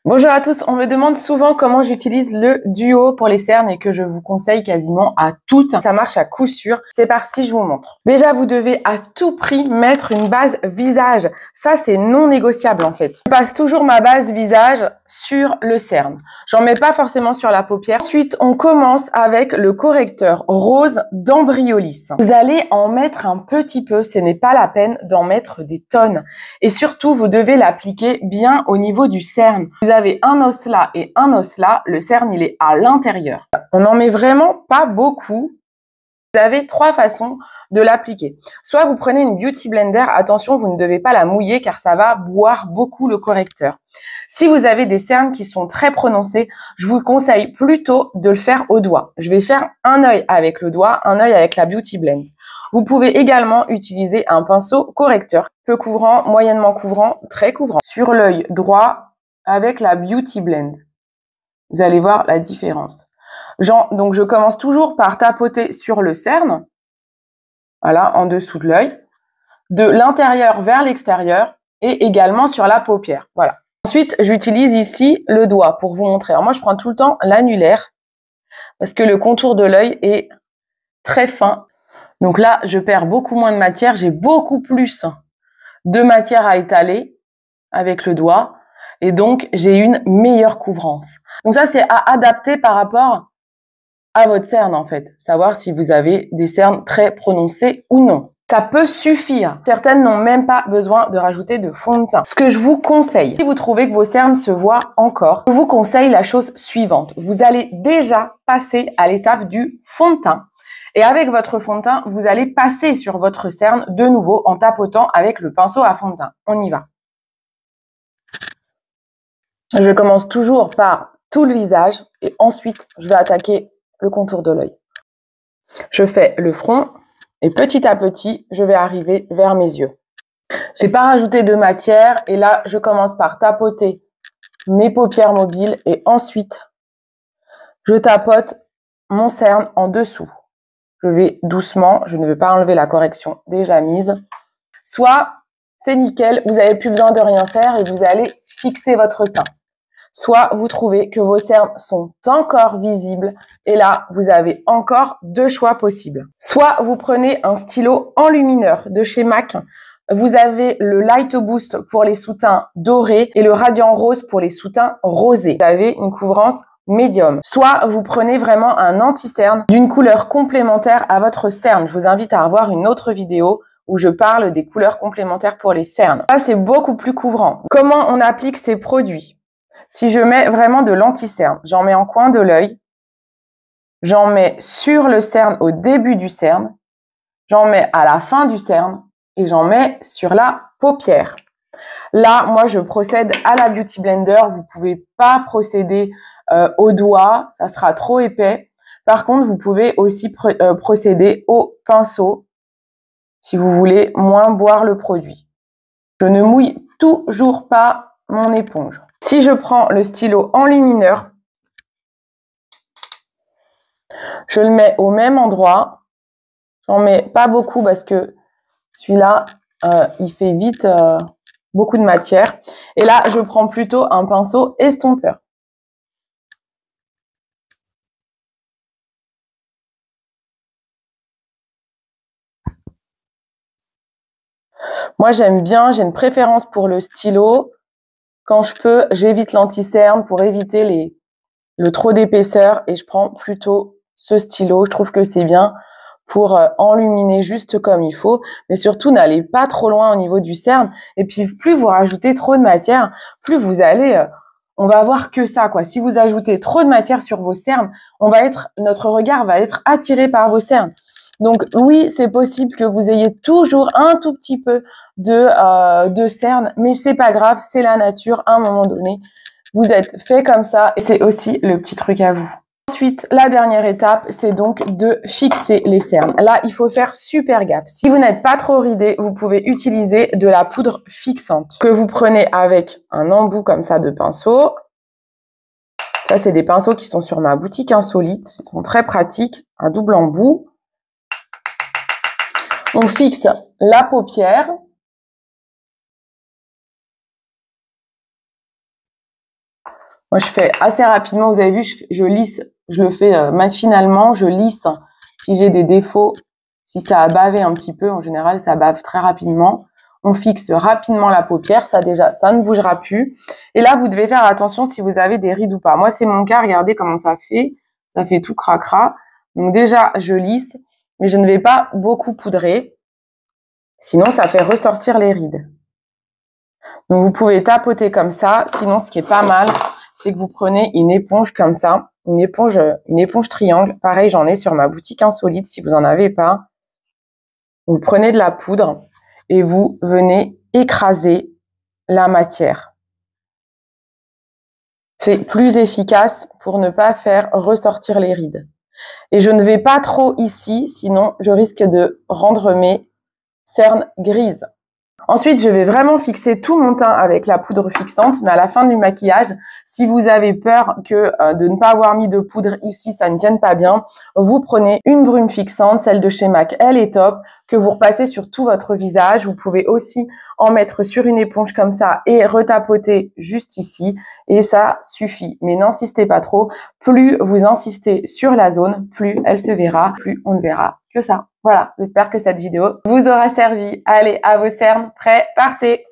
Bonjour à tous, on me demande souvent comment j'utilise le duo pour les cernes et que je vous conseille quasiment à toutes. Ça marche à coup sûr. C'est parti, je vous montre. Déjà, vous devez à tout prix mettre une base visage. Ça, c'est non négociable en fait. Je passe toujours ma base visage sur le cerne. J'en mets pas forcément sur la paupière. Ensuite, on commence avec le correcteur rose d'Ambriolis. Vous allez en mettre un petit peu, ce n'est pas la peine d'en mettre des tonnes. Et surtout, vous devez l'appliquer bien au niveau du cerne. Vous avez un os là et un os là, le cerne il est à l'intérieur. On n'en met vraiment pas beaucoup. Vous avez trois façons de l'appliquer. Soit vous prenez une Beauty Blender, attention, vous ne devez pas la mouiller car ça va boire beaucoup le correcteur. Si vous avez des cernes qui sont très prononcées, je vous conseille plutôt de le faire au doigt. Je vais faire un œil avec le doigt, un œil avec la Beauty Blend. Vous pouvez également utiliser un pinceau correcteur, peu couvrant, moyennement couvrant, très couvrant, sur l'œil droit avec la Beauty Blend. Vous allez voir la différence. Donc, je commence toujours par tapoter sur le cerne, voilà, en dessous de l'œil, de l'intérieur vers l'extérieur et également sur la paupière, voilà. Ensuite, j'utilise ici le doigt pour vous montrer. Alors moi, je prends tout le temps l'annulaire parce que le contour de l'œil est très fin. Donc là, je perds beaucoup moins de matière. J'ai beaucoup plus de matière à étaler avec le doigt. Et donc, j'ai une meilleure couvrance. Donc ça, c'est à adapter par rapport à votre cerne, en fait. Savoir si vous avez des cernes très prononcées ou non. Ça peut suffire. Certaines n'ont même pas besoin de rajouter de fond de teint. Ce que je vous conseille, si vous trouvez que vos cernes se voient encore, je vous conseille la chose suivante. Vous allez déjà passer à l'étape du fond de teint. Et avec votre fond de teint, vous allez passer sur votre cerne de nouveau en tapotant avec le pinceau à fond de teint. On y va. Je commence toujours par tout le visage et ensuite, je vais attaquer le contour de l'œil. Je fais le front et petit à petit, je vais arriver vers mes yeux. J'ai pas rajouté de matière et là, je commence par tapoter mes paupières mobiles et ensuite, je tapote mon cerne en dessous. Je vais doucement, je ne vais pas enlever la correction déjà mise. Soit, c'est nickel, vous n'avez plus besoin de rien faire et vous allez fixer votre teint. Soit vous trouvez que vos cernes sont encore visibles et là, vous avez encore deux choix possibles. Soit vous prenez un stylo enlumineur de chez MAC. Vous avez le Light Boost pour les sous-teints dorés et le Radiant Rose pour les sous-teints rosés. Vous avez une couvrance médium. Soit vous prenez vraiment un anti-cerne d'une couleur complémentaire à votre cerne. Je vous invite à revoir une autre vidéo où je parle des couleurs complémentaires pour les cernes. Ça, c'est beaucoup plus couvrant. Comment on applique ces produits? Si je mets vraiment de l'anti-cerne, j'en mets en coin de l'œil, j'en mets sur le cerne au début du cerne, j'en mets à la fin du cerne et j'en mets sur la paupière. Là, moi, je procède à la Beauty Blender. Vous pouvez pas procéder au doigt, ça sera trop épais. Par contre, vous pouvez aussi procéder au pinceau si vous voulez moins boire le produit. Je ne mouille toujours pas mon éponge. Si je prends le stylo enlumineur, je le mets au même endroit. J'en mets pas beaucoup parce que celui-là, il fait vite beaucoup de matière. Et là, je prends plutôt un pinceau estompeur. Moi, j'aime bien, j'ai une préférence pour le stylo. Quand je peux, j'évite l'anti-cerne pour éviter le trop d'épaisseur et je prends plutôt ce stylo. Je trouve que c'est bien pour enluminer juste comme il faut. Mais surtout, n'allez pas trop loin au niveau du cerne. Et puis, plus vous rajoutez trop de matière, plus vous allez... on va voir que ça, quoi. Si vous ajoutez trop de matière sur vos cernes, notre regard va être attiré par vos cernes. Donc oui, c'est possible que vous ayez toujours un tout petit peu de cernes, mais c'est pas grave, c'est la nature. À un moment donné, vous êtes fait comme ça et c'est aussi le petit truc à vous. Ensuite, la dernière étape, c'est donc de fixer les cernes. Là, il faut faire super gaffe. Si vous n'êtes pas trop ridé, vous pouvez utiliser de la poudre fixante que vous prenez avec un embout comme ça de pinceau. Ça, c'est des pinceaux qui sont sur ma boutique Insolite. Ils sont très pratiques, un double embout. On fixe la paupière. Moi, je fais assez rapidement. Vous avez vu, je lisse, je le fais machinalement. Je lisse si j'ai des défauts. Si ça a bavé un petit peu, en général, ça bave très rapidement. On fixe rapidement la paupière. Ça déjà, ça ne bougera plus. Et là, vous devez faire attention si vous avez des rides ou pas. Moi, c'est mon cas. Regardez comment ça fait. Ça fait tout cracra. Donc déjà, je lisse, mais je ne vais pas beaucoup poudrer. Sinon, ça fait ressortir les rides. Donc, vous pouvez tapoter comme ça. Sinon, ce qui est pas mal, c'est que vous prenez une éponge comme ça, une éponge triangle. Pareil, j'en ai sur ma boutique insolite si vous en avez pas. Vous prenez de la poudre et vous venez écraser la matière. C'est plus efficace pour ne pas faire ressortir les rides. Et je ne vais pas trop ici, sinon je risque de rendre mes cernes grises. Ensuite, je vais vraiment fixer tout mon teint avec la poudre fixante, mais à la fin du maquillage, si vous avez peur que de ne pas avoir mis de poudre ici, ça ne tienne pas bien, vous prenez une brume fixante, celle de chez MAC, elle est top, que vous repassez sur tout votre visage. Vous pouvez aussi en mettre sur une éponge comme ça et retapoter juste ici, et ça suffit. Mais n'insistez pas trop, plus vous insistez sur la zone, plus elle se verra, plus on ne verra que ça. Voilà, j'espère que cette vidéo vous aura servi. Allez, à vos cernes, prêts, partez!